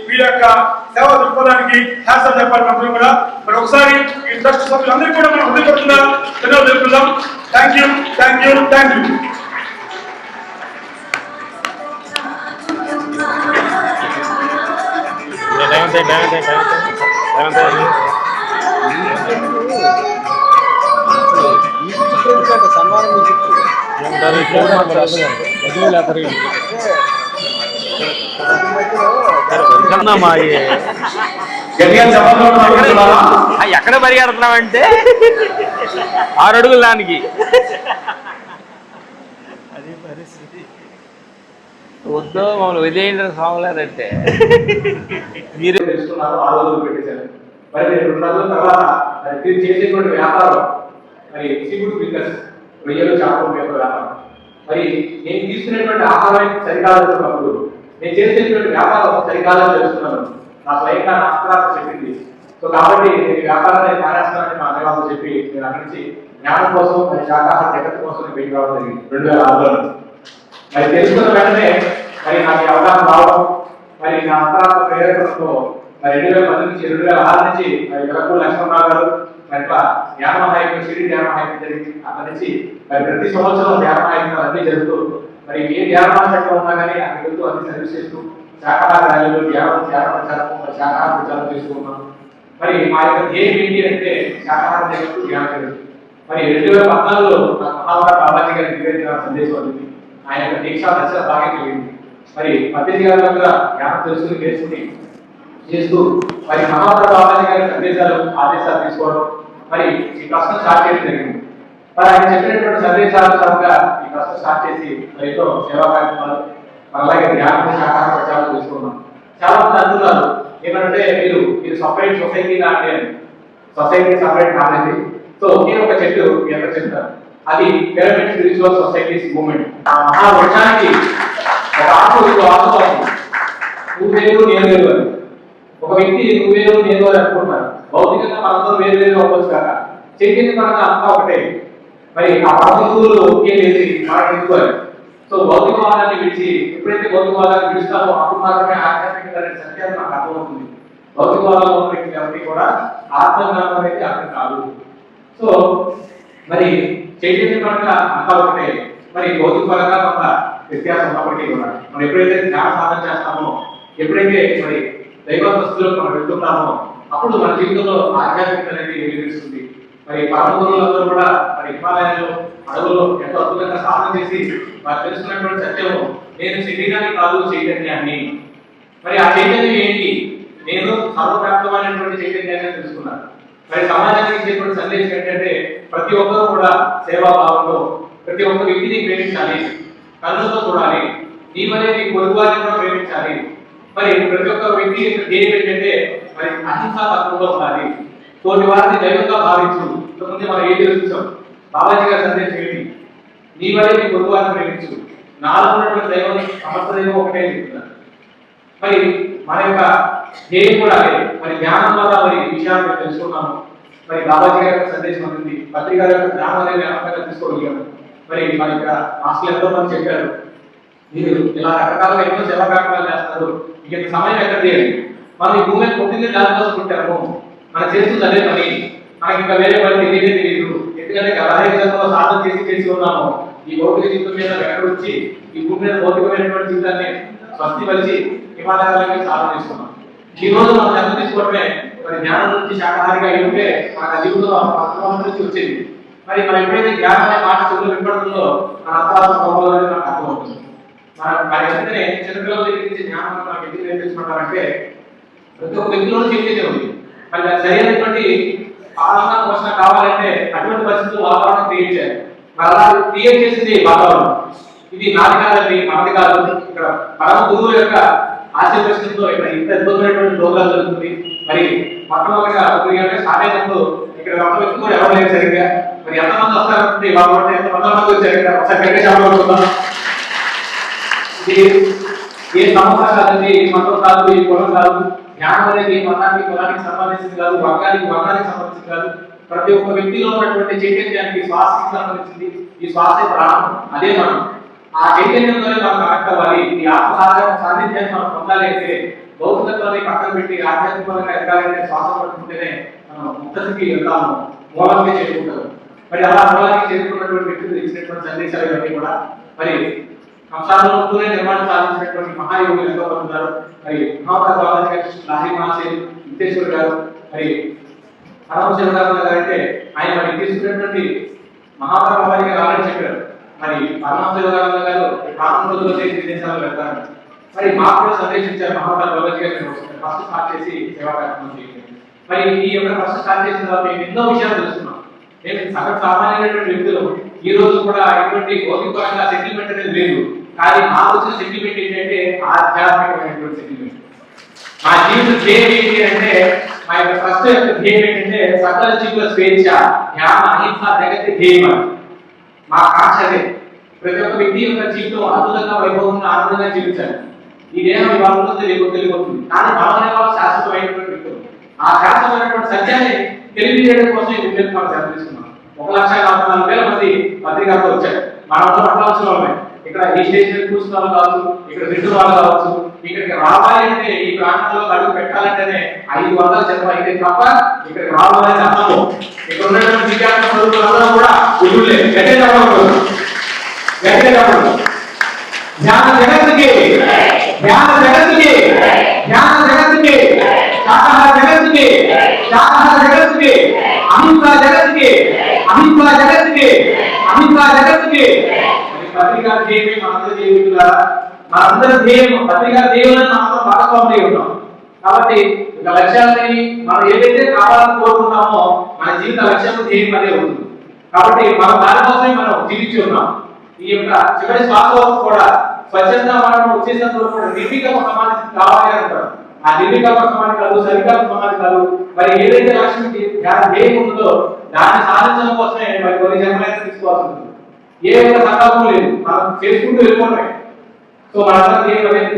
వీళ్ళ యొక్క సేవా దృక్పథానికి హ్యాట్స్ ఆఫ్ చెప్పాలి మనం కూడా. మరి ఒకసారి ఈ ట్రస్ట్ సభ్యులందరికీ కూడా మనం హృదయపూర్వకంగా ధన్యవాదాలు తెలుపుకుందాం. Thank you. ఎక్కడ పరిగెడుతున్నామంటే 6 అడుగులు దానికి. వద్దు మమ్మల్ని విజయేంద్ర స్వాములారంటే మీరే తెలుసుకున్నారు. 6 రోజులు పెట్టేశారు. మరి 2 రోజుల తర్వాత మీరు చేసేటువంటి వ్యాపారం మరి సీఫుడ్ బిజినెస్, రొయ్యలు చేపల వ్యాపారం. మరి నేను తీసుకునేటువంటి ఆహారం సరికాదన్నప్పుడు నేను చేసేటువంటి వ్యాపారం సరికాదని తెలుస్తున్నాను. నా స్వయంగా నాస్కరాలు చెప్పింది. సో కాబట్టి నేను వ్యాపారాన్ని మానేస్తానని మా అన్నవాళ్ళు చెప్పి నేను అక్కడి నుంచి జ్ఞానం కోసం మరి శాకాహార జగత్తు కోసం నేను పెట్టి రావడం జరిగింది 2006లో. మరి తెలుసుకున్న వెంటనే మరి నాకు అవగాహన రావడం, మరి నా అంతరాత్మ ప్రేరేపణతో మరి 2010 నుంచి 2006 నుంచి మరి వెలకూరు లక్ష్మణరావు గారు మరి ధ్యాన మహాయజ్ఞం, షిరిడి ధ్యాన మహాయజ్ఞం జరిగింది. అక్కడి నుంచి మరి ప్రతి సంవత్సరం ధ్యాన మహాయజ్ఞాలు అన్ని జరుగుతూ మరి ఏ ధ్యాన మహాచక్రం ఉన్నా కానీ అక్కడికి వెళ్తూ అన్ని సర్వీస్ చేస్తూ శాకాహార ర్యాలీలు, ధ్యాన ప్రచారం, శాకాహార ప్రచారం చేస్తూ ఉన్నాం. మరి మా యొక్క ధ్యేయం ఏంటి అంటే శాకాహార జగత్తు, ధ్యాన జగత్తు. మరి 2014లో నాకు మహావర బాబాజీ గారి నివేదిక సందేశం వచ్చింది. ఆయన యొక్క దీక్షా దశ బాగా కలిగింది. మరి పత్రిజీ గారి దగ్గర జ్ఞానం తెలుసుకుని చేస్తూ మరి మహావర బాబాజీ గారి సందేశాలు, ఆదేశాలు తీసుకోవడం, మరి ఈ ప్రశ్న స్టార్ట్ చేయడం జరిగింది. మరి ఆయన చెప్పినటువంటి సందేశానుసారంగా ఈ ప్రశ్న స్టార్ట్ చేసి రైతు సేవా కార్యక్రమాలు, అలాగే ధ్యాన శాఖాహార ప్రచారం చేసుకున్నాం. చాలా మంది అంటున్నారు ఏమంటే మీరు సపరేట్ సొసైటీ లాంటి, సొసైటీ సపరేట్ కాదండి. సో ఒకే ఒక చెట్టు ఎంత చెప్తారు, అది పిరమిడ్ స్పిరిచువల్ సొసైటీస్ మూవ్మెంట్. ఆ మహావృక్షానికి ఒక ఆకు నువ్వు వేరు నేను వేరు అని, ఒక వ్యక్తి నువ్వు వేరు నేను వేరు అనుకుంటున్నారు. భౌతికంగా మనతో వేరు వేరు అవ్వచ్చు కాక చైతన్య పరంగా అంతా ఒకటే. మరి ఆ పరమగురువులు ఒకే లేదు మాట్లాడుకోవాలి. సో భౌతికవాదాన్ని విడిచి ఎప్పుడైతే భౌతికవాదాన్ని విడుస్తామో అప్పుడు మాత్రమే ఆధ్యాత్మికత అనే సత్యాన్ని నాకు అర్థమవుతుంది. భౌతికవాదంలో ఉన్న వ్యక్తి ఎవరికి కూడా ఆత్మజ్ఞానం అనేది అర్థం కాదు. సో మరి చైతన్య పరంగా అంతా ఒకటే. మరి భౌతిక పరంగా ఒక వ్యత్యాసం ఉన్నప్పటికీ కూడా మనం ఎప్పుడైతే జ్ఞాన సాధన చేస్తామో, ఎప్పుడైతే మరి దైవస్థుల్లో మనం వెళ్తున్నామో అప్పుడు మన జీవితంలో ఆధ్యాత్మికత అనేది వెలువరిస్తుంది. మరి పరమగురువులందరూ కూడా మరి హిమాలయాల్లో, అడవుల్లో ఎంతో అద్భుతంగా సాధన చేసి వారు తెలుసుకున్నటువంటి సత్యము నేను శరీరాన్ని కాదు చైతన్యాన్ని. మరి ఆ చైతన్యం ఏంటి? నేను సర్వవ్యాప్తమైనటువంటి చైతన్యాన్ని తెలుసుకున్నాను. మరి సమాజానికి ఇచ్చేటువంటి సందేశం ఏంటంటే ప్రతి ఒక్కరూ కూడా సేవాభావంతో ప్రతి ఒక్క వ్యక్తిని ప్రేమించాలి, కన్నులతో చూడాలి, నీ వలె నీ పొరుగువారిని కూడా ప్రేమించాలి. మరి ప్రతి ఒక్క వ్యక్తి ధ్యేయం ఏంటంటే మరి అహింసా తత్వంలో ఉండాలి. తోటి వారిని దైవంగా భావించు. ఇంతకుముందే మనం ఏం తెలుసుకుంటాం, బాబాజీ గారి సందేశం ఏంటి? నీ వలె నీ పొరుగువారిని ప్రేమించు. నాలుగు ఉన్నటువంటి దైవం సమస్త దైవం ఒకటే చెప్తున్నారు. మరి మన యొక్క ధ్యేయం కూడా అదే. మరి జ్ఞానం వల్ల మరి విషయాలను తెలుసుకున్నాము. మరి బాబాజీ గారి యొక్క సందేశం అనేది పత్రిక గారి యొక్క జ్ఞానం అనేది వ్యాపకంగా తీసుకోగలిగాము. మరి మన ఇక్కడ హాస్టల్ ఎంతో మంది చెప్పారు, మీరు ఇలా రకరకాలుగా ఎన్నో సేవా కార్యక్రమాలు చేస్తారు, ఇక ఇంత సమయం ఎక్కడ చేయాలి, మనం ఈ భూమి మీద పుట్టింది దానికోసం పుట్టాము, మనం చేస్తుంది అదే పని, మనకి ఇంకా వేరే పని తెలియదే తెలియదు. ఎందుకంటే గలాయకులతో సాధన చేసి ఉన్నాము, ఈ భౌతిక జీవితం మీద ఎక్కడ వచ్చి ఈ భూమి మీద భౌతికమైనటువంటి జీవితాన్ని స్వస్తిపరిచి హిమాలయాలకి సాధన చేస్తున్నాం. ఈ రోజు మనం జన్మ తీసుకోవడమే మరి జ్ఞానం నుంచి శాకాహారిగా అయి ఉంటే మన జీవితంలో నుంచి వచ్చేది. మరి మనం ఎప్పుడైతే జ్ఞానం అనే మాట చెవులు వినపడుతుందో మన అర్థాత్మ భావాలు అనేది మనకు అర్థమవుతుంది. మన వెంటనే చిన్నపిల్లల దగ్గర నుంచి జ్ఞానం మనకు ఎందుకు నేర్పించుకుంటారంటే ప్రతి ఒక్క వ్యక్తిలో చెప్పేదే ఉంది. మరి దాని సరైనటువంటి ఆహార పోషణ కావాలంటే అటువంటి పరిస్థితులు వాతావరణం క్రియేట్ చేయాలి. మరి అలా క్రియేట్ చేసింది వాతావరణం. ఇది నాది కాదండి, మనది కాదు. ఇక్కడ పరమ గురువు యొక్క ఆశీర్వచనంతో ఇక్కడ ఇంత అద్భుతమైనటువంటి ప్రోగ్రాం జరుగుతుంది. మరి మొట్టమొదటిగా అంటే సాధనతో ఇక్కడ ఒక వ్యక్తి కూడా ఎవరు లేదు సరిగ్గా. మరి ఎంతమంది వస్తారంటే వాళ్ళు ఎంతమంది వచ్చారు ఇక్కడ ఒకసారి చెప్పబడుతున్నాం. ఇది ఏ సంస్థ కాదండి, ఈ మతం కాదు, ఈ కులం కాదు. జ్ఞానం అనేది మతానికి కులానికి సంబంధించింది కాదు, వర్గానికి సంబంధించింది కాదు. ప్రతి ఒక్క వ్యక్తిలో ఉన్నటువంటి చైతన్యానికి శ్వాసకి సంబంధించింది. ఈ శ్వాసే ప్రాణం, అదే మనం. ఆ చైతన్యంతోనే మనం కనెక్ట్ అవ్వాలి. ఈ ఆత్మ సాన్నిధ్యాన్ని మనం పొందాలి అంటే భౌతికత్వాన్ని పక్కన పెట్టి ఆధ్యాత్మికంగా ఎదగాలంటే శ్వాస పట్టుకుంటేనే మనం ముక్తకి వెళ్తాము, మూలానికి చేరుకుంటాము. మరి అలా మూలానికి చేరుకున్నటువంటి వ్యక్తులు ఇచ్చినటువంటి సందేశాలు ఇవన్నీ కూడా మరి సంసారంలోనే నిర్మాణం సాధించినటువంటి మహాయోగులు ఎంతో మంది ఉన్నారు. మరి మహాప్రభు బాబాజీ గారు, లాహి మహాశయులు, విద్యేశ్వర్ గారు, మరి పరమశివరావు గారు అంటే ఆయన మరి తీసుకున్నటువంటి మహాప్రభు బాబాజీ గారు ఆల్రెడీ చెప్పారు. మరి పరమశివరావు గారు ప్రారంభ రోజుల్లో విదేశాలు వెళ్తారు. మరి మాకు కూడా సందేశించారు మహాప్రభు బాబాజీ గారు ఫస్ట్ స్టార్ట్ చేసి సేవా కార్యక్రమం చేయండి. మరి ఈ యొక్క ఫస్ట్ స్టార్ట్ చేసిన తర్వాత మేము ఎన్నో విషయాలు తెలుసుకున్నాం. నేను సామాన్యమైనటువంటి వ్యక్తులు ఈ రోజు కూడా ఎటువంటి భౌతికపరంగా సెటిల్మెంట్ అనేది లేదు. కానీ నాకు వచ్చిన సెటిల్మెంట్ ఏంటంటే ఆధ్యాత్మికమైనటువంటి సెటిల్మెంట్. మా జీవిత ధ్యేయం ఏంటి అంటే మా యొక్క ఫస్ట్ ధ్యేయం ఏంటంటే సకల జీవుల స్వేచ్ఛ, జ్ఞాన, అహింస జగతి ధ్యేయం. మా కాంక్ష అదే. ప్రతి ఒక్క వ్యక్తి యొక్క జీవితం అద్భుతంగా వైభవంగా ఆనందంగా జీవించాలి. ఈ దేహం ఇవాళ తెలియబోతుంది, కానీ బలమైన వాళ్ళు శాశ్వతమైనటువంటి వ్యక్తులు. ఆ శాశ్వతమైనటువంటి సత్యాన్ని తెలియజేయడం కోసం ఈ విద్యను మనం జన్మిస్తున్నాం. 1,44,000 మంది పత్రికలతో వచ్చారు. మనం పట్టాల్సిన వాళ్ళే. ఇక్కడ ఈ స్టేజ్ మీద కూర్చున్న వాళ్ళు కావచ్చు, ఇక్కడ తింటున్న వాళ్ళు కావచ్చు. ఇక్కడికి రావాలి అంటే ఈ ప్రాంతంలో అడుగు పెట్టాలంటేనే 500 జన్మ అయితే తప్ప ఇక్కడికి రావాలని అర్థము. ఇక్కడ ఉన్నటువంటి విద్యార్థులు చదువుతున్న కూడా గురువులే. గట్టిగా చెప్పకూడదు. జ్ఞాన జగత్తుకి, జ్ఞాన జగత్తుకి, జ్ఞాన జగత్తుకి, శాకాహార జగత్తుకి, శాకాహార జగత్తుకి, అహింస జగత్తుకి, అహింస జగత్తుకి, అహింస జగత్తుకి. పత్రికా ధ్యేయమే మనందరి జీవితాల మనందరి ధ్యేయం. పత్రికా ధ్యేయంలో మనం భాగస్వాములై ఉన్నాం. కాబట్టి ఇక లక్ష్యాలని మనం ఏదైతే కావాలని కోరుకుంటామో మన జీవిత లక్ష్యం ధ్యేయం అదే ఉంటుంది. కాబట్టి మనం దానికోసమే మనం జీవించి ఉన్నాం. ఈ యొక్క చివరి శ్వాస వరకు కూడా స్వచ్ఛంగా మనం వచ్చేసినంత వరకు కూడా నిర్వికల్ప సమాధి కావాలి అంటారు. ఆ నిర్వికల్ప సమాధి కాదు, సరికల్ప సమాధి కాదు. మరి ఏదైతే లక్ష్యం ధ్యేయం ఉందో దాన్ని సాధించడం కోసమే మరి కొన్ని జన్మలైనా తీసుకోవాల్సి ఉంటుంది. ఏ ఒక్క సంకల్పం లేదు, మనం చేసుకుంటూ వెళ్ళిపోవడమే. సో మనందరం ధ్యేయం అనేది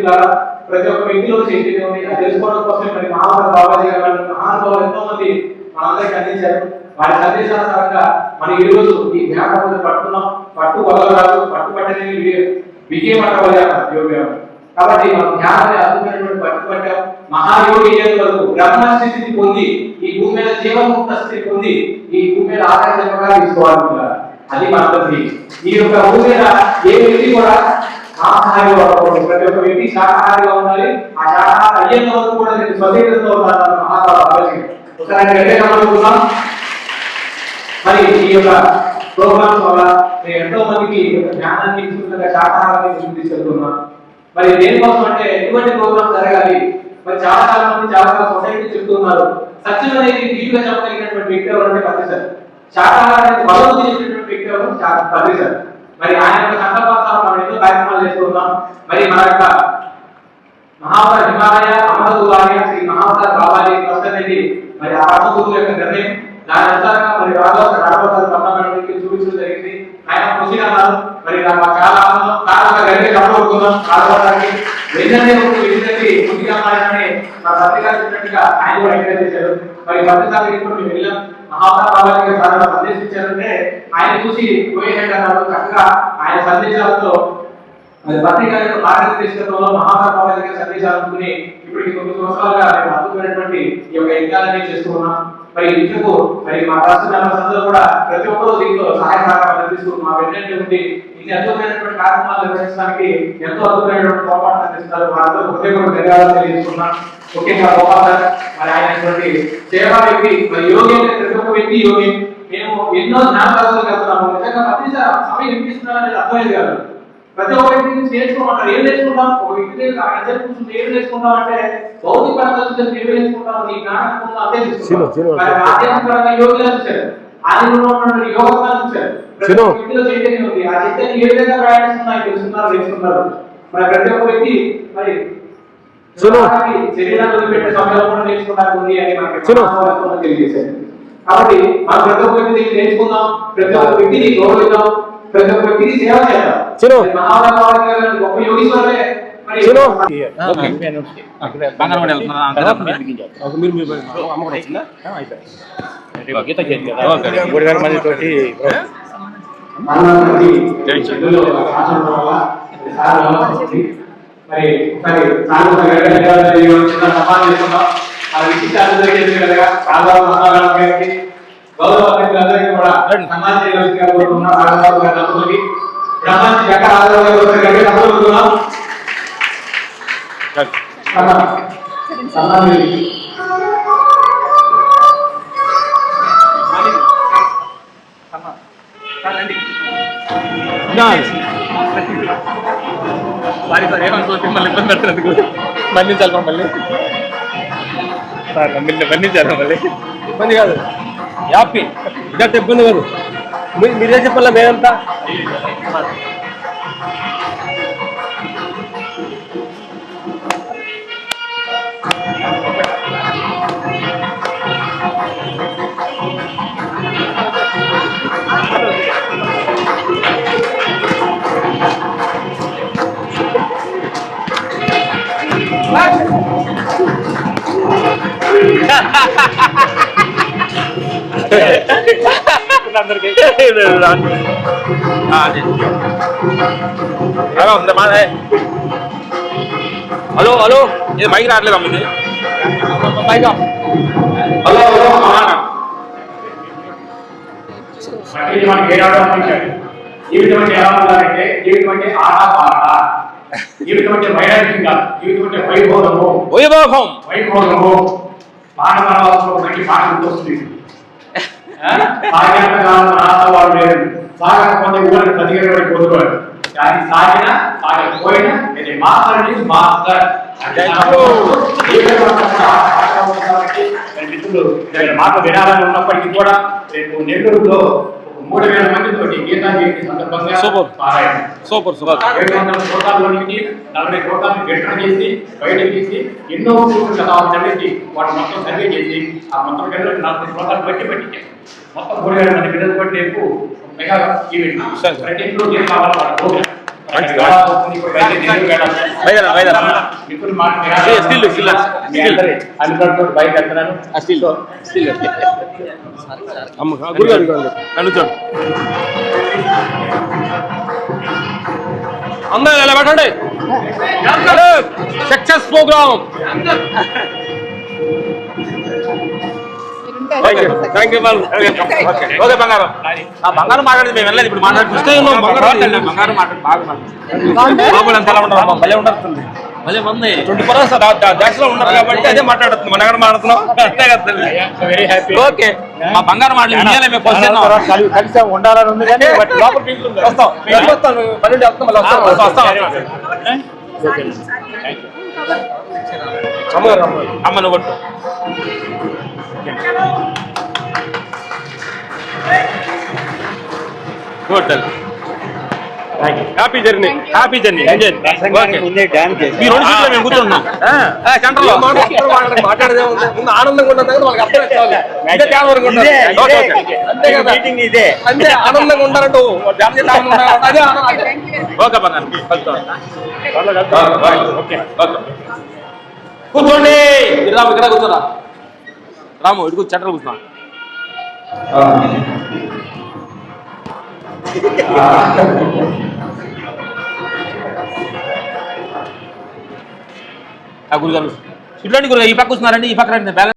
ప్రతి ఒక్క వ్యక్తిలో చైతన్యం ఉంది. అది తెలుసుకోవడం కోసమే మరి మహాప్రభు బాబాజీ గారు మహానుభావులు ఎంతో మంది మనందరికీ అందించారు. వారి సందేశానుసారంగా మనం ఈ రోజు ఈ జ్ఞాపకం పట్టుకున్నాం. పట్టు వదలరాదు, పట్టుబట్టనే విజయ పట్టవలే. కాబట్టి మనం జ్ఞానాన్ని అద్భుతమైనటువంటి పట్టుబట్టాం. మహాయోగి అయ్యేంత వరకు బ్రహ్మస్థితిని పొంది ఈ భూమి మీద జీవన్ముక్త స్థితి పొంది ఈ భూమి మీద ఆకాశంగా తీసుకోవాలనుకున్నారు. అది మన ధ్యేయం. ఈ యొక్క భూమి మీద ఏ వ్యక్తి కూడా మాంసాహారిగా ఉండకూడదు. ప్రతి ఒక్క వ్యక్తి శాకాహారిగా ఉండాలి. ఆ శాకాహార అయ్యేంత వరకు కూడా నేను స్వతంత్రంతో ఉంటాను. మహాత్మా ఒకసారి మరి ఈ యొక్క ప్రోగ్రామ్స్ వల్ల నేను ఎంతో మందికి జ్ఞానాన్ని శాకాహారాన్ని తీసుకెళ్తున్నాను. మరి దేనికోసం అంటే ఎటువంటి ప్రోగ్రామ్ జరగాలి. మరి చాలా కాలం మంది చాలా సొసైటీ చెప్తున్నారు. సత్యం అనేది తీరుగా చెప్పగలిగినటువంటి వ్యక్తి ఎవరంటే పత్రిసార్. శాకాహారాన్ని భగవంతుడు చెప్పినటువంటి వ్యక్తి ఎవరు పత్రిసార్. మరి ఆయన యొక్క సంకల్పానుసారం మనం ఎన్నో కార్యక్రమాలు చేసుకుంటున్నాం. మరి మన యొక్క మహావతార హిమాలయ అమరదులార్య శ్రీ మహావతార బాబాజీ ట్రస్ట్ అనేది మరి ఆ గురువు యొక్క నిర్ణయం. దాని అనుసారంగా మరి రాఘవ తప్పడానికి చూపించడం జరిగింది. ఆయన ప్రొసీడ్ అన్నారు. మరి నాకు చాలా ఆనందం. చాలా గట్టిగా చెప్పబడుతున్నాం. రాఘవకి వెంటనే ముందుగా పత్రిక చెప్పినట్టుగా ఆయన కూడా ఎంకరేజ్ చేశారు. మరి పత్రిక ఇప్పుడు మేము వెళ్ళాం, మహాత్మా బాబాజీ గారు సందేశించారంటే ఆయన చూసి పోయేట చక్కగా ఆయన సందేశాలతో పత్రిక యొక్క మార్గదర్శకత్వంలో మహాత్మా బాబాజీ గారి సందేశాలు అనుకుని ఇప్పటికి 9 సంవత్సరాలుగా మేము అద్భుతమైనటువంటి ఈ యొక్క యజ్ఞాన్ని చేస్తూ ఉన్నాం. మరి ఇందుకు మరి మా రాష్ట్ర మెంబర్స్ అందరూ కూడా ప్రతి ఒక్కరూ దీంట్లో సహాయ సహకారాలు అందిస్తూ మా వెంటనే ఉండి ఇన్ని అద్భుతమైనటువంటి కార్యక్రమాలు నిర్వహించడానికి ఎంతో అద్భుతమైనటువంటి పోరాటం అందిస్తారు. వారితో హృదయపూర్వక ధన్యవాదాలు తెలియజేస్తున్నాం. ముఖ్యంగా గోపాల్ గారు మరి ఆయనటువంటి సేవా వ్యక్తి, మరి యోగి అంటే ప్రతి ఒక్క వ్యక్తి యోగి. మేము ఎన్నో జ్ఞాపకాలు వెళ్తున్నాము. నిజంగా ప్రతి సమయం వినిపిస్తున్నారనేది అర్థమయ్యేది కాదు. ప్రతి ఒక్క వ్యక్తి నుంచి నేర్చుకోమంటారు. ఏం నేర్చుకుంటాం? ఒక వ్యక్తి కూర్చుంటే ఏం నేర్చుకుంటాం అంటే భౌతిక పరంగా ఏం నేర్చుకుంటాం, నీ జ్ఞానం అంతే తీసుకుంటాం. ఆధ్యాత్మికంగా యోగులు చూశారు, ఆదిలో ఉన్నటువంటి యోగాలు చూశారు. ప్రతి ఒక్క వ్యక్తిలో చైతన్యం ఉంది. ఆ చైతన్యం ఏ విధంగా ప్రయాణిస్తున్నాయి తెలుసుకున్నారు, నేర్చుకున్నారు. మరి ప్రతి ఒక్క వ్యక్తి మరి శరీరాన్ని వదిలిపెట్టే సమయంలో కూడా నేర్చుకోవడానికి ఉంది అని మనకి తెలియజేశారు. కాబట్టి మనం ప్రతి ఒక్క వ్యక్తిని నేర్చుకుందాం, ప్రతి ఒక్క వ్యక్తిని గౌరవిద్దాం, ప్రతి ఒక్క వ్యక్తికి సేవ చేద్దాం. గొప్ప యోగీశ్వరులే మరి గౌరవ అతిథులందరికీ కూడా సన్మానం చేయవలసిందిగా కోరుతున్నాం. రాఘవరావు గారి దంపతులకి బ్రహ్మంచి జక్క రాఘవరావు గారికి దంపతులున్నాం. సారీ సార్, ఏమనుకోవచ్చు మళ్ళీ ఇబ్బంది పెట్టినందుకు మన్నించాలి మమ్మల్ని సార్, మమ్మల్ని మన్నించాలి. మళ్ళీ ఇబ్బంది కాదు, హ్యాపీ ఇదంతా ఇబ్బంది కాదు. మీరే చెప్పాలా మేమంతా హలో హలో, ఇది మైక్ రావట్లేదు అమ్మ, ఇది మైక్ హలో మనకి జీవితం అంటే ఎలా ఉండాలంటే, జీవితం అంటే ఆట పాట, జీవితం అంటే వైరాగ్యంగా, జీవితం అంటే వైభోగము వైభోగము మానవ మంచి పాట గుర్తొస్తుంది. వాడు లేదు, సాగకపోతే ఊరికి ప్రతిగడ పోతువాడు, కానీ సాగిన సాగకపోయినా ఇది మాస్టర్ మాస్టర్. మిత్రులు మాట వినాలని ఉన్నప్పటికీ కూడా రేపు నెల్లూరులో 3000 మందితో గీతా జయంతి సందర్భంగా పారాయణ 700 శ్లోకాల్లో నుంచి 40 శ్లోకాలను విడుదల చేసి బయటకు తీసి ఎన్నో శతాబ్దాల చదివి వాటి మొత్తం సర్వే చేసి ఆ మొత్తం 40 శ్లోకాలు బట్టి మొత్తం 3000 మంది బిడ్డలు బట్టి రేపు మెగా ఈవెంట్ ప్రతి ఇంట్లో కావాలి వాళ్ళ ప్రోగ్రామ్. మిత్రులు అందుబాటులో బయట వెళ్తున్నాను. అందరూ ఎలా పెట్టండి, success program. Thank you. Okay బంగారం, బంగారం మాట్లాడింది మేము వెళ్ళలేదు, ఇప్పుడు మాట్లాడుతున్నాం. బంగారం మాట్లాడు భలే ఉంటుంది, భలే ఉంది 24 దేశంలో ఉన్నారు కాబట్టి అదే మాట్లాడుతుంది. మన ఎక్కడ మాట్లాడుతున్నాం అంతే కదా. Very happy. ఓకే, మా బంగారం మాట్లాడి కలిసి ఉండాలని ఉంది కానీ వస్తాం 12 వస్తాం, మళ్ళీ వస్తాం. అమ్మ నువ్వు కొట్టు. Happy journey, happy journey. ఈ 2 సీట్లు మేము కూర్చుంటున్నాం సెంటర్లో. మాట్లాడదే ఉంది, ముందు ఆనందంగా ఉండదు వాళ్ళకి అర్థం ఇదే, అంతే ఆనందంగా ఉంటారంటూ అదే ఆనందం. ఓకే బంగారు. కూర్చోండి. రాము ఇక్కడ కూర్చోరా. రాము ఇటు సెంటర్ కూర్చున్నా. గురుగారు ఇట్లాంటి గురుగారు ఈ పక్క కూర్చున్నారండి, ఈ పక్క రండి. బ్యాలెన్స్